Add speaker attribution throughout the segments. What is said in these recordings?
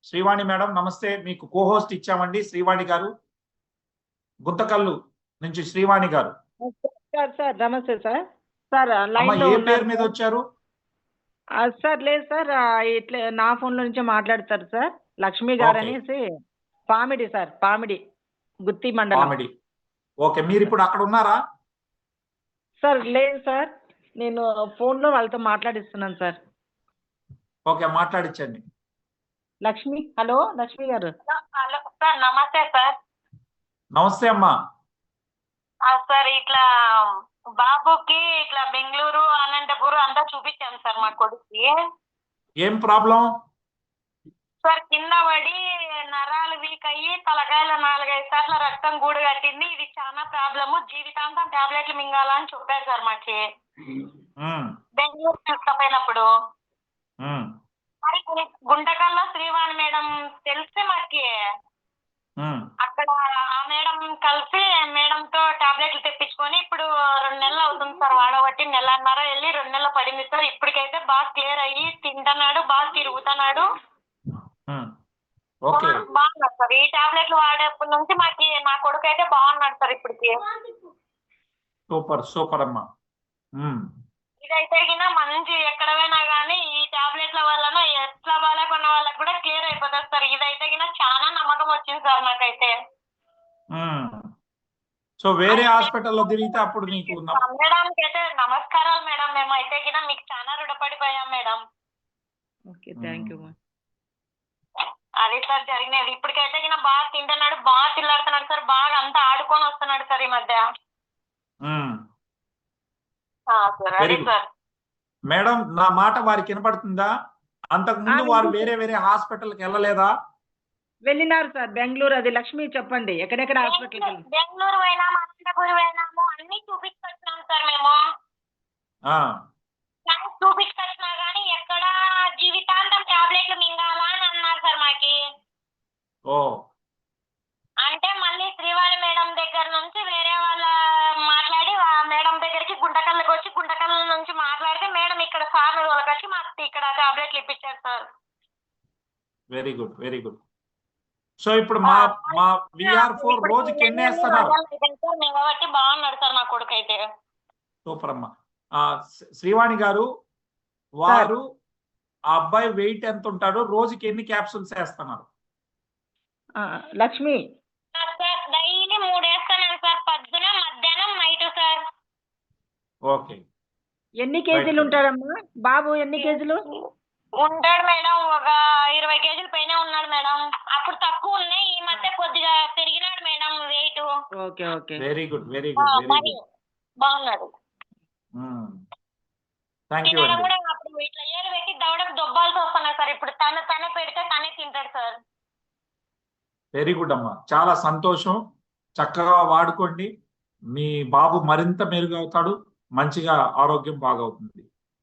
Speaker 1: Srivani madam నమస్తే. మీకు co-host ఇచ్చామండి శ్రీవాణి గారు. గుంతకల్లు నుంచి శ్రీవాణి గారు.
Speaker 2: సార్ నమస్తే సార్. సార్
Speaker 1: అమ్మ ఏ పేరు మీద వచ్చారు?
Speaker 2: సార్ లేదు సార్, ఇట్లా నా ఫోన్ లో నుంచే మాట్లాడతారు సార్. లక్ష్మి గారు అనేసి పామిడి సార్, పామిడి గుత్తి మండలం.
Speaker 1: పామిడి. ఓకే, మీరు ఇప్పుడు అక్కడ ఉన్నారా?
Speaker 2: సార్ లేదు సార్, నేను ఫోన్ లో వాళ్ళతో మాట్లాడిస్తున్నాను సార్.
Speaker 1: ఓకే, మాట్లాడించండి.
Speaker 2: Lakshmi, hello Lakshmi garu.
Speaker 3: Hello sir, నమస్తే సార్.
Speaker 1: నమస్తే అమ్మా.
Speaker 3: సార్ ఇట్లా బాబుకి ఇట్లా బెంగళూరు అనంతపురం అంతా చూపించాను సార్ మా కొడుకుకి.
Speaker 1: ఏం ప్రాబ్లం?
Speaker 3: సార్ కింద పడి నరాలు వీక్ అయ్యి తలకాయలో 4-5 సార్లు రక్తం గూడు కట్టింది. ఇది చాలా ప్రాబ్లము, జీవితాంతం టాబ్లెట్లు మింగాలని చెప్పారు సార్ మాకి బెంగళూరు తీసుకుపోయినప్పుడు. మరి గుంటకల్లో శ్రీవాణి మేడం తెలిస్తే మాకి అక్కడ ఆ మేడం కలిసి మేడంతో టాబ్లెట్లు తెప్పించుకొని ఇప్పుడు 2 నెలలు అవుతుంది సార్ వాడబట్టి. 1.5 వెళ్ళి 2 నెలలు పడింది సార్. ఇప్పటికైతే బాగా క్లియర్ అయ్యి తింటున్నాడు, బాగా తిరుగుతున్నాడు, బాగున్నాడు సార్. ఈ టాబ్లెట్లు వాడేప్పటి నుంచి మాకి నా కొడుకు అయితే బాగున్నాడు సార్ ఇప్పటికి.
Speaker 1: సూపర్ సూపర్ అమ్మా.
Speaker 3: ఇదైతే మంచి ఎక్కడ పోయినా కానీ ఈ టాబ్లెట్ల వలన ఎట్లా బాగాలేకున్న వాళ్ళకి కూడా క్లియర్ అయిపోతుంది సార్. ఇదైతే చాలా నమ్మకం వచ్చింది సార్ నాకైతే.
Speaker 1: సో వేరే హాస్పిటల్లో తిరిగితే అప్పుడు మీకు
Speaker 3: మేడానికి అయితే నమస్కారాలు మేడం. మేము అయితే మీకు చాలా రుణపడిపోయాం మేడం.
Speaker 2: Okay, thank you.
Speaker 3: అది సార్ జరిగినది. ఇప్పటికైతే బాగా తింటున్నాడు, బాగా తిల్లాడుతున్నాడు సార్, బాగా అంతా ఆడుకొని వస్తున్నాడు సార్ ఈ మధ్య.
Speaker 1: మేడం నా మాట వారికి వినపడుతుందా? అంతకు ముందు వారు వేరే వేరే హాస్పిటల్కి వెళ్ళలేదా?
Speaker 2: వెళ్ళినారు సార్ బెంగళూరు. అది లక్ష్మి చెప్పండి, ఎక్కడెక్కడ హాస్పిటల్?
Speaker 3: బెంగళూరు పోయినాము, అనంతపురం పోయినాము, అన్ని చూపించుకొచ్చినాం సార్ మేము. చూపించుకొచ్చినా గానీ ఎక్కడ జీవితాంతం టాబ్లెట్లు మింగాలా అని అన్నారు సార్ మాకి. అంటే మళ్ళీ శ్రీవాణి మేడం దగ్గర నుంచి వేరే వాళ్ళ మాట్లాడి ఆ మేడం దగ్గరికి గుంటకల్లుకి వచ్చి గుంటకల్ల నుంచి మాట్లాడితే మేడం ఇక్కడ సార్ వాళ్ళకి మాకు ఇక్కడ టాబ్లెట్లు ఇప్పించారు sir.
Speaker 1: Very good, very good. So ఇప్పుడు మా VR4 రోజుకి ఎన్ని వేస్తున్నారు?
Speaker 3: కాబట్టి బాగున్నాడు సార్ నా కొడుకు అయితే.
Speaker 1: సూపర్ అమ్మా. శ్రీవాణి గారు, వారు ఆ అబ్బాయి వెయిట్ ఎంత ఉంటాడో రోజుకి ఎన్ని క్యాప్సూల్స్ వేస్తున్నారు?
Speaker 2: లక్ష్మి
Speaker 3: సార్ డైలీ 3 వేస్తున్నాను సార్, పొద్దున మధ్యాహ్నం నైట్ సార్.
Speaker 1: ఓకే.
Speaker 2: ఎన్ని కేజీలు ఉంటాడమ్మా బాబు? ఎన్ని కేజీలు
Speaker 3: ఉంటాడు మేడం? ఒక 20 కేజీల పైన ఉన్నాడు మేడం. అప్పుడు తక్కువ ఉన్నాయి, ఈ మధ్య కొద్దిగా పెరిగినాడు madam weight.
Speaker 2: Okay okay,
Speaker 1: very good, very good, very good.
Speaker 3: బాగున్నాడు. తినడం కూడా అప్పుడు ఇట్లా ఏలు పెట్టి దవడకు దొబ్బాల్సి వస్తున్నాయి సార్. ఇప్పుడు తనే పెడితే తనే తింటాడు సార్.
Speaker 1: వెరీ గుడ్ అమ్మా, చాలా సంతోషం. చక్కగా వాడుకోండి, మీ బాబు మరింత మెరుగవుతాడు, మంచిగా ఆరోగ్యం బాగవుతుంది.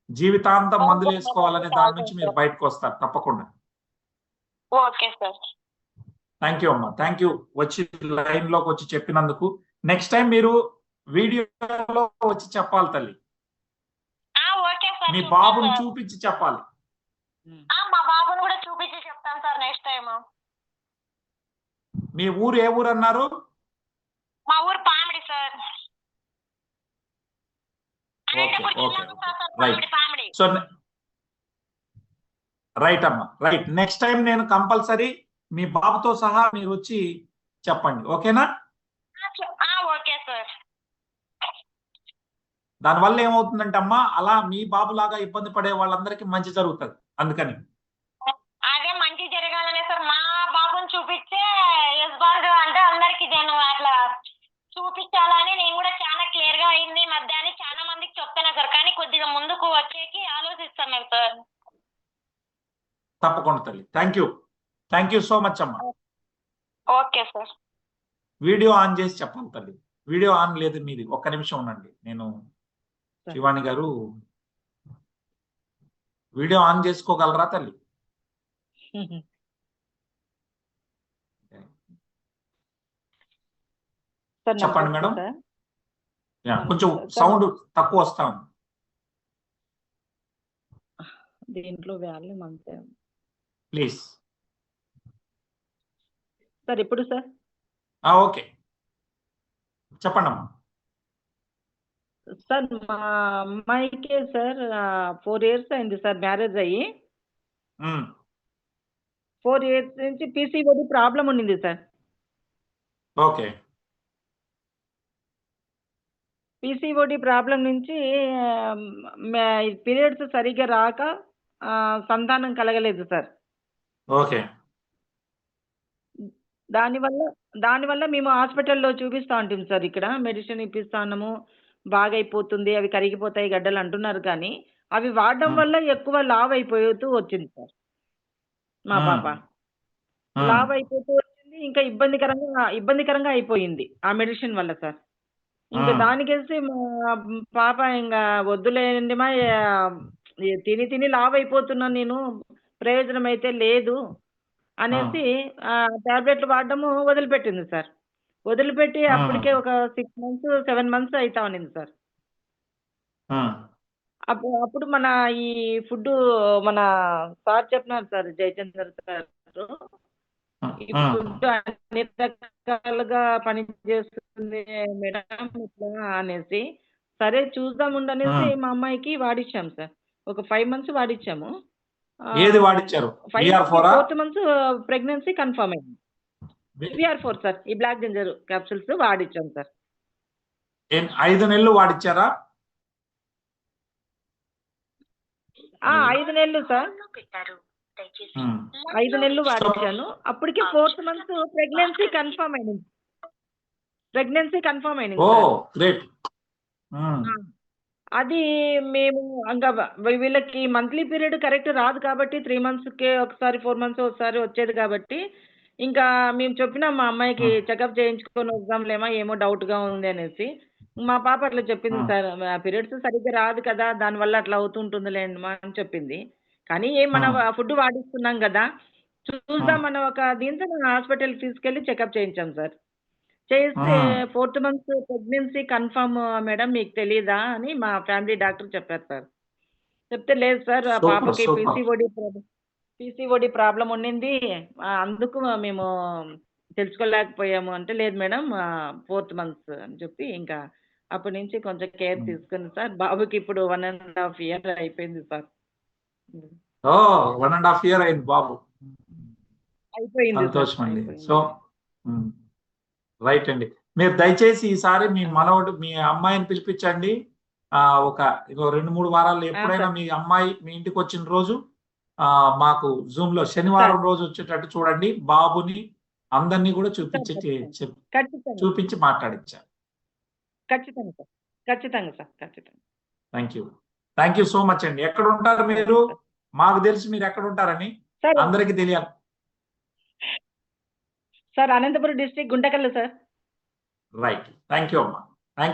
Speaker 1: జీవితాంతం మందులు వేసుకోవాలనే దాని నుంచి మీరు బయటకు వస్తారు తప్పకుండా.
Speaker 3: Okay sir.
Speaker 1: థ్యాంక్ యూ అమ్మా, థ్యాంక్ యూ వచ్చి లైన్ లోకి వచ్చి చెప్పినందుకు. నెక్స్ట్ టైం మీరు వీడియోలో వచ్చి చెప్పాలి తల్లి. మీ బాబుని చూపించి చెప్పాలి.
Speaker 3: మా బాబుని కూడా చూపించి చెప్తాను సార్ నెక్స్ట్ టైం.
Speaker 1: మీ ఊరు ఏ ఊరు అన్నారు?
Speaker 3: మా ఊరు పామిడి సార్.
Speaker 1: సో రైట్ అమ్మా, రైట్. నెక్స్ట్ టైం నేను కంపల్సరీ మీ బాబుతో సహా మీరు వచ్చి చెప్పండి, ఓకేనా?
Speaker 3: Okay sir.
Speaker 1: దానివల్ల ఏమవుతుందంటే అమ్మా, అలా మీ బాబు లాగా ఇబ్బంది పడే వాళ్ళందరికీ మంచి జరుగుతుంది. అందుకని
Speaker 3: అదే మంచి జరగాలనే సార్ మా బాబుని చూపించే అంటే అందరికి నేను అట్లా చూపించాలని నేను కూడా చాలా క్లియర్ గా అయింది మధ్యాహ్నం చాలా మందికి చెప్తున్నా సార్. కానీ కొద్దిగా ముందుకు వచ్చేకి ఆలోచిస్తున్నాను సార్.
Speaker 1: తప్పకుండా తల్లి. Thank you, thank you so much అమ్మా.
Speaker 3: Okay sir.
Speaker 1: వీడియో ఆన్ చేసి చెప్పాలి తల్లి. వీడియో ఆన్ లేదు మీది, ఒక్క నిమిషం ఉండండి. నేను శివాని గారు వీడియో ఆన్ చేసుకోగలరా తల్లి? చెప్పండి మేడం. కొంచెం సౌండ్ తక్కువ వస్తా ఉంది.
Speaker 2: దీంట్లో వాల్యూమ్ అంతే.
Speaker 1: ప్లీజ్.
Speaker 2: సార్ ఎప్పుడు సార్?
Speaker 1: ఓకే, చెప్పండి అమ్మా.
Speaker 2: సార్ మా అమ్మాయికే సార్ 4 ఇయర్స్ అయింది సార్ మ్యారేజ్ అయ్యి.
Speaker 1: ఉమ్,
Speaker 2: 4 ఇయర్స్ నుంచి పీసీఓడి ప్రాబ్లం ఉండింది సార్.
Speaker 1: ఓకే.
Speaker 2: పీసీఓడి ప్రాబ్లం నుంచి పీరియడ్స్ సరిగ్గా రాక సంతానం కలగలేదు సార్.
Speaker 1: ఓకే.
Speaker 2: దానివల్ల మేము హాస్పిటల్లో చూపిస్తా ఉంటాం సార్. ఇక్కడ మెడిసిన్ ఇప్పిస్తాము, బాగైపోతుంది, అవి కరిగిపోతాయి గడ్డలు అంటున్నారు కానీ అవి వాడడం వల్ల ఎక్కువ లావ్ అయిపోతూ వచ్చింది సార్ మా పాప. లావ్ అయిపోతూ వచ్చింది, ఇంకా ఇబ్బందికరంగా అయిపోయింది ఆ మెడిసిన్ వల్ల సార్. ఇంకా దానికేసి మా పాప ఇంకా వద్దులేండి మా తిని లావ్ అయిపోతున్నాను నేను, ప్రయోజనం అయితే లేదు అనేసి టాబ్లెట్లు వాడడము వదిలిపెట్టింది సార్. వదిలిపెట్టి అప్పటికే ఒక 6 మంత్స్ 7 మంత్స్ అవుతా ఉన్నింది సార్. అప్పుడు మన ఈ ఫుడ్ మన సార్ చెప్పినారు సార్, జయచంద్ర సార్, ఈ ఫుడ్ అన్ని రకాలుగా పనిచేస్తుంది మేడం ఇట్లా అనేసి, సరే చూద్దాం ఉండనేసి మా అమ్మాయికి వాడిచ్చాం సార్. ఒక 5 మంత్స్ వాడిచ్చాము.
Speaker 1: ఏది వాడిచ్చారు?
Speaker 2: 4th మంత్ ప్రెగ్నెన్సీ కన్ఫర్మ్ అయింది. VR4 సార్, ఈ బ్లాక్ జింజర్ క్యాప్సూల్స్ వాడిచ్చాం సార్.
Speaker 1: 5 నెలలు వాడిచ్చారా?
Speaker 2: 5 నెలలు సార్, 5 నెలలు వాడిచ్చాను. అప్పటికి 4th మంత్ ప్రెగ్నెన్సీ కన్ఫర్మ్ అయింది.
Speaker 1: ఓ గ్రేట్.
Speaker 2: అది మేము ఇంకా వీళ్ళకి మంత్లీ పీరియడ్ కరెక్ట్ రాదు కాబట్టి 3 మంత్స్కే ఒకసారి 4 మంత్స్ ఒకసారి వచ్చేది కాబట్టి ఇంకా మేము చెప్పినాం మా అమ్మాయికి చెకప్ చేయించుకొని వద్దాంలేమా, ఏమో డౌట్గా ఉంది అనేసి. మా పాప అట్లా చెప్పింది సార్, పీరియడ్స్ సరిగ్గా రాదు కదా, దానివల్ల అట్లా అవుతుంటుందిలేండి మా అని చెప్పింది. కానీ మన ఫుడ్ వాడిస్తున్నాం కదా, చూద్దాం అన్న ఒక దీంతో మనం హాస్పిటల్కి తీసుకెళ్ళి చెకప్ చేయించాం సార్. చేస్తే 4th month pregnancy confirm madam, మీకు తెలీదా అని మా ఫ్యామిలీ డాక్టర్ చెప్పారు సార్. చెప్తే లేదు సార్, ఆ పాపకి పీసీఓడి ప్రాబ్లం ఉండింది, అందుకు మేము తెలుసుకోలేకపోయాము అంటే, లేదు మేడం 4th మంత్ అని చెప్పి ఇంకా అప్పటి నుంచి కొంచెం కేర్ తీసుకుంది సార్. బాబుకి ఇప్పుడు 1.5 year అయిపోయింది సార్.
Speaker 1: 1.5 year అయింది బాబు.
Speaker 2: అయిపోయింది
Speaker 1: సంతోషం అండి. సో రైట్ అండి, మీరు దయచేసి ఈసారి మీ మనవడు మీ అమ్మాయిని పిలిపించండి. ఒక 2-3 వారాల్లో ఎప్పుడైనా మీ అమ్మాయి మీ ఇంటికి వచ్చిన రోజు మాకు జూమ్ లో శనివారం రోజు వచ్చేటట్టు చూడండి. బాబుని అందరినీ కూడా చూపించి మాట్లాడించారు.
Speaker 2: ఖచ్చితంగా సార్, ఖచ్చితంగా సార్, ఖచ్చితంగా.
Speaker 1: థ్యాంక్ యూ సో మచ్ అండి. ఎక్కడ ఉంటారు మీరు? మాకు తెలిసి మీరు ఎక్కడ ఉంటారని అందరికీ తెలియాలి
Speaker 2: sir. Anantapuram district Guntakal sir.
Speaker 1: Right, thank you అమ్మా.